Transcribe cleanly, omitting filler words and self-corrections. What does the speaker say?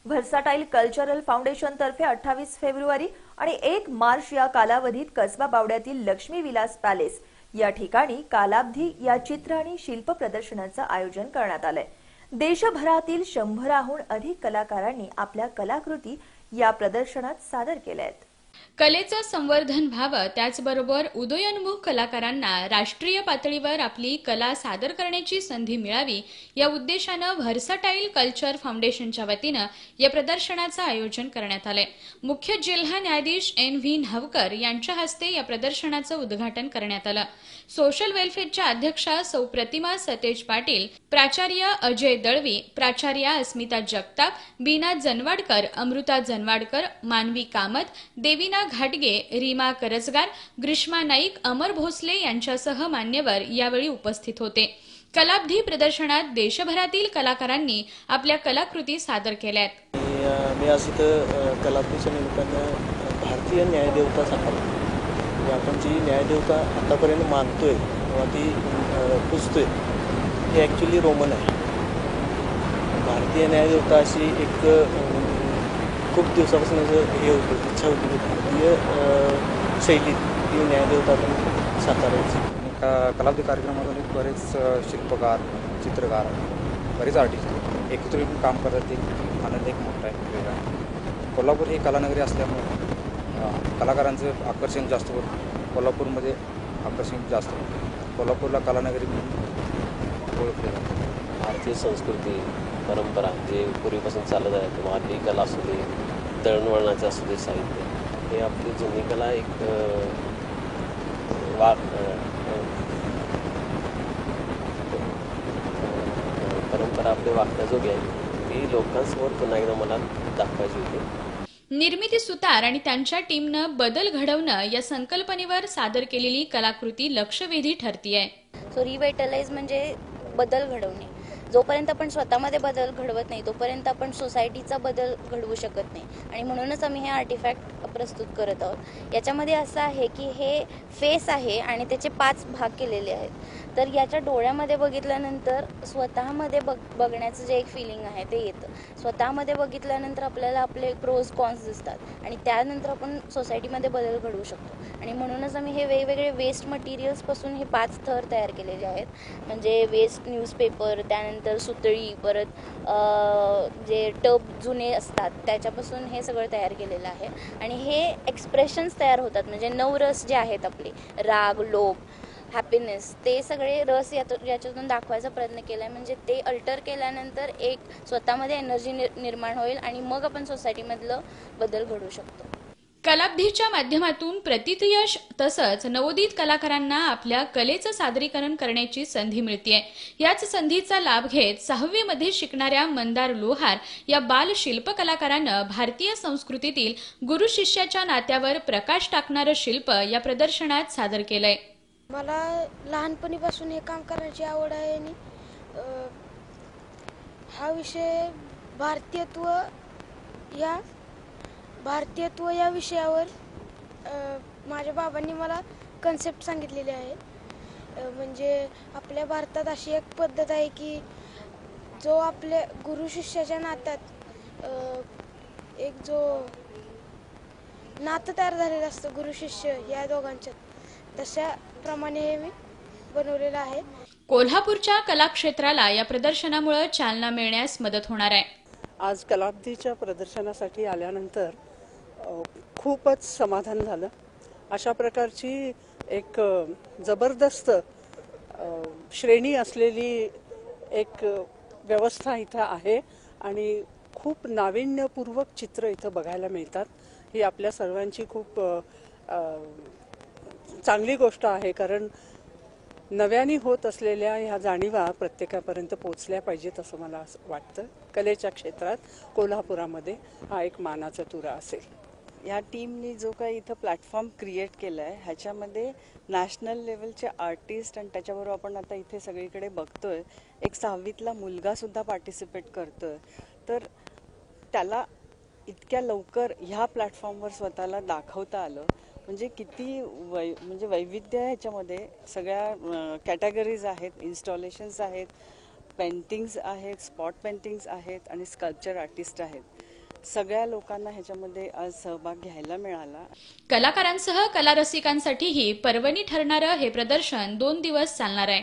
व्हर्साटाईल cultural foundation तर्फे 28 February आणि 1 मार्च या कालावधीत कसबा बावड्यातील लक्ष्मी विलास पॅलेस या ठिकाणी कालाब्धी या चित्र आणि शिल्प प्रदर्शनाचं आयोजन करण्यात आलंय। देशभरातील 100हून अधिक कलाकारांनी आपल्या कलाकृती या प्रदर्शनात सादर केल्या आहेत। कलेचं संवर्धन व्हावं, त्याचबरोबर उदयोन्मुख कलाकारांना राष्ट्रीय पातळीवर आपली कला सादर करण्याची संधी मिळावी या उद्देशानं व्हर्साटाईल कल्चर फाउंडेशनच्या वतीनं या प्रदर्शनाचं आयोजन करण्यात आलंय। मुख्य जिल्हा न्यायाधीश NV न्हवकर यांच्या हस्ते या प्रदर्शनाचं उद्घाटन करण्यात आलं। सोशल वेलफेअरच्या अध्यक्षा सौ प्रतिमा सतेज पाटील, प्राचार्य अजय दळवी, प्राचार्या अस्मिता जगताप, बीना जनवाडकर, अमृता जनवाडकर, मानवी कामत, देवीना घाटगे, रीमा करजगार, ग्रीष्मा नाईक, अमर भोसले यांच्यासह मान्यवर यावेळी उपस्थित होते। कलाब्धी प्रदर्शनात देशभरातील कलाकारांनी आपल्या कलाकृती सादर केल्यात। मी आज इथं कलाब्धीच्या निमित्तानं भारतीय न्यायदेवता सांगाल आपण जी न्यायदेवता आतापर्यंत मानतोय किंवा ती पुजतोय ती ॲक्च्युली रोमन आहे। भारतीय न्यायदेवता अशी एक खूप दिवसापासून हे होतं, इच्छा होती की भारतीय शैलीत ती न्यायदेवता आपण साकारायची। कलाब्धी कार्यक्रमातून बरेच शिल्पकार, चित्रकार, बरेच आर्टिस्ट एकत्र येऊन काम करतात, ते आनंद एक मोठा आहे, वेगळा आहे। कोल्हापूर ही कलानगरी असल्यामुळे कलाकारांचं आकर्षण जास्त होतं। कोल्हापूरमध्ये आकर्षण जास्त होतं। कोल्हापूरला कलानगरी म्हणून ओळखले जाते। भारतीय संस्कृती परंपरा जे पूर्वीपासून चालत आहे, किंवा आपली कला असू दे, दळणवळणाचं असू दे, साहित्य, हे आपली जुनी कला एक परंपरा आपली वागण्याजोगी आहे, ती लोकांसमोर पुन्हा एकदा मला दाखवायची होती। निर्मिती सुतार आणि त्यांच्या टीमनं बदल घडवणं या संकल्पनेवर सादर केलेली कलाकृती लक्षवेधी ठरतीये। सो रिव्हिटलाइज म्हणजे बदल घडवणे। जोपर्यंत आपण स्वतःमध्ये बदल घडवत नाही तोपर्यंत आपण सोसायटीचा बदल घडवू शकत नाही, आणि म्हणूनच आम्ही हे आर्टिफॅक्ट प्रस्तुत करत आहोत। याच्यामध्ये असं आहे की हे फेस आहे आणि त्याचे 5 भाग केलेले आहेत। तर याच्या डोळ्यामध्ये बघितल्यानंतर स्वतःमध्ये बघण्याचं जे एक फिलिंग आहे ते येतं। स्वतःमध्ये बघितल्यानंतर आपल्याला आपले प्रोज कॉन्स दिसतात आणि त्यानंतर आपण सोसायटीमध्ये बदल घडवू शकतो। आणि म्हणूनच आम्ही हे वेगवेगळे वेस्ट मटेरियल्सपासून हे 5 थर तयार केलेले आहेत। म्हणजे वेस्ट न्यूजपेपर, त्यानंतर सुतळी, परत जे टब जुने असतात त्याच्यापासून हे सगळं तयार केलेलं आहे। आणि हे एक्सप्रेशन्स तयार होतात, म्हणजे 9 रस जे आहेत आपले, राग, लोभ, हॅपीनेस, ते सगळे रस याच्यातून दाखवायचा प्रयत्न केला आहे। म्हणजे ते अल्टर केल्यानंतर एक स्वतःमध्ये एनर्जी निर्माण होईल आणि मग आपण सोसायटीमधलं बदल घडवू शकतो। कलाब्धीच्या माध्यमातून प्रतिथयश तसंच नवोदित कलाकारांना आपल्या कलेचं सादरीकरण करण्याची संधी मिळतेय। याच संधीचा लाभ घेत 6वी मध्ये शिकणाऱ्या मंदार लोहार या बाल शिल्प कलाकारानं भारतीय संस्कृतीतील गुरु शिष्याच्या नात्यावर प्रकाश टाकणारं शिल्प या प्रदर्शनात सादर केलंय। मला लहानपणीपासून हे काम करण्याची आवड आहे आणि हा विषय भारतीयत्व या विषयावर माझ्या बाबांनी मला कन्सेप्ट सांगितलेली आहे। म्हणजे आपल्या भारतात अशी एक पद्धत आहे की जो आपल्या गुरु शिष्याच्या नात्यात एक जो नातं तयार झालेलं असतं गुरु शिष्य या दोघांच्यात, तशा प्रमाणे हे मी बनवलेलं आहे। कोल्हापूरच्या कलाक्षेत्राला या प्रदर्शनामुळे चालना मिळण्यास मदत होणार आहे। आज कलाब्धीच्या प्रदर्शनासाठी आल्यानंतर खूपच समाधान झालं। अशा प्रकारची एक जबरदस्त श्रेणी असलेली एक व्यवस्था इथं आहे आणि खूप नाविन्यपूर्वक चित्र इथं बघायला मिळतात। ही आपल्या सर्वांची खूप चांगली गोष्ट आहे, कारण नव्याने होत असलेल्या ह्या जाणीवा प्रत्येकापर्यंत पोहोचल्या पाहिजेत असं मला वाटतं। कलेच्या क्षेत्रात कोल्हापुरामध्ये हा एक मानाचा तुरा असेल। या टीमने जो काही इथं प्लॅटफॉर्म क्रिएट केला आहे ह्याच्यामध्ये नॅशनल लेवलचे आर्टिस्ट आणि त्याच्याबरोबर आपण आता इथे सगळीकडे बघतोय एक 6वीतला मुलगा सुद्धा पार्टिसिपेट करतोय। तर त्याला इतक्या लवकर ह्या प्लॅटफॉर्मवर स्वतःला दाखवता आलं म्हणजे किती म्हणजे वैविध्य आहे ह्याच्यामध्ये। सगळ्या कॅटेगरीज आहेत, इन्स्टॉलेशन्स आहेत, पेंटिंग्स आहेत, स्पॉट पेंटिंग्स आहेत आणि स्कल्पचर आर्टिस्ट आहेत। सगळ्या लोकांना ह्याच्यामध्ये आज सहभाग घ्यायला मिळाला. कलाकारांसह कला रसिकांसाठीही पर्वणी ठरणारं हे प्रदर्शन 2 दिवस चालणार आहे.